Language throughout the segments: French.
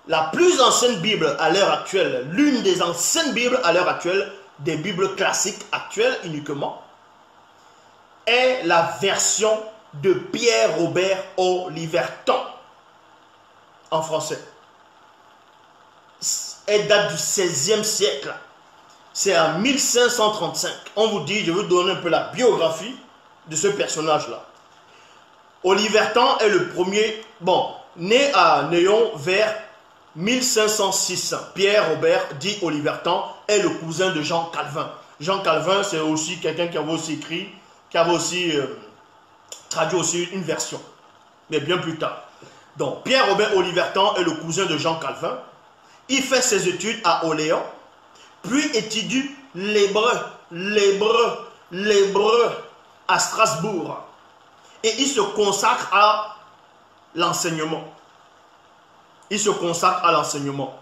la plus ancienne Bible à l'heure actuelle, l'une des anciennes Bibles à l'heure actuelle, des Bibles classiques actuelles uniquement, est la version de Pierre-Robert Olivertan en français. Elle date du XVIe siècle. C'est en 1535. On vous dit, je vais vous donner un peu la biographie de ce personnage-là. Olivertan est le premier, né à Néon vers 1506. Pierre-Robert dit Olivertan est le cousin de Jean Calvin. Jean Calvin, c'est aussi quelqu'un qui avait aussi écrit, qui avait aussi traduit aussi une version, mais bien plus tard. Donc, Pierre-Robert Olivertan est le cousin de Jean Calvin. Il fait ses études à Orléans, puis étudie l'hébreu à Strasbourg. Et il se consacre à l'enseignement. Il se consacre à l'enseignement.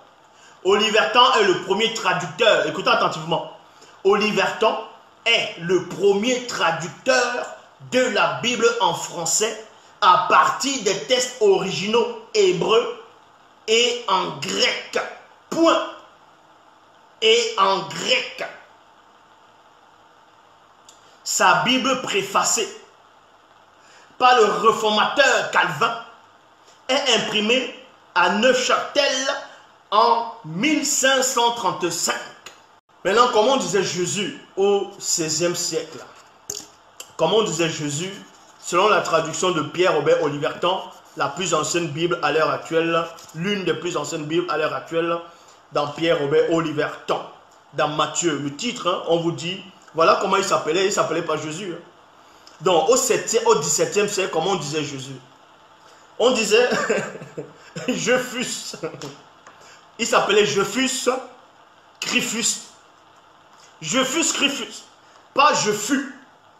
Olivertan est le premier traducteur. Écoutez attentivement. Olivertan est le premier traducteur de la Bible en français à partir des textes originaux hébreux et en grec. Point. Et en grec. Sa Bible préfacée par le réformateur Calvin est imprimée à Neufchâtel en 1535. Maintenant, comment disait Jésus au XVIe siècle? Comment disait Jésus, selon la traduction de Pierre-Robert Olivertan, la plus ancienne Bible à l'heure actuelle, l'une des plus anciennes Bibles à l'heure actuelle, dans Pierre-Robert Olivertan, dans Matthieu. Le titre, on vous dit, voilà comment il ne s'appelait pas Jésus. Donc, au XVIIe siècle, comment on disait Jésus? On disait, je fus. Il s'appelait je fus, Christus. Je fus Christus. Pas je fus.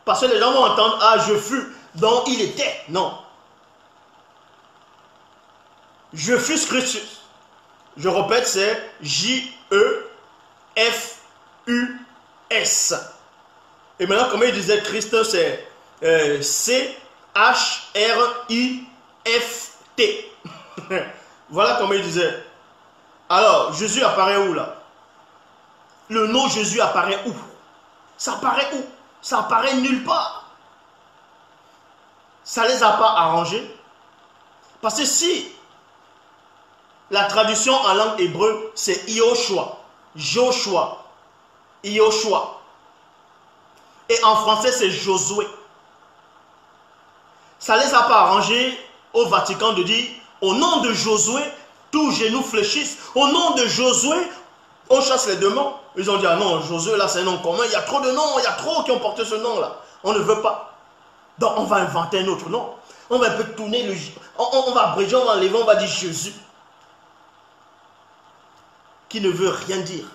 Parce que les gens vont entendre, ah, je fus, donc il était. Non. Je fus Christus. Je répète, c'est J-E-F-U-S. Et maintenant, comment il disait Christ, c'est C-H-R-I-F-T. Voilà comment il disait. Alors, Jésus apparaît où là? Le nom Jésus apparaît où? Ça apparaît où? Ça apparaît nulle part. Ça ne les a pas arrangés. Parce que si la traduction en langue hébreu, c'est Yoshua, Joshua, Yoshua. Et en français, c'est Josué. Ça ne les a pas arrangés au Vatican de dire, au nom de Josué, tous genoux fléchissent. Au nom de Josué, on chasse les démons. Ils ont dit, ah non, Josué, là, c'est un nom commun. Il y a trop de noms, il y a trop qui ont porté ce nom-là. On ne veut pas. Donc, on va inventer un autre nom. On va un peu tourner le... On va abréger, on va enlever, on va dire Jésus. Qui ne veut rien dire.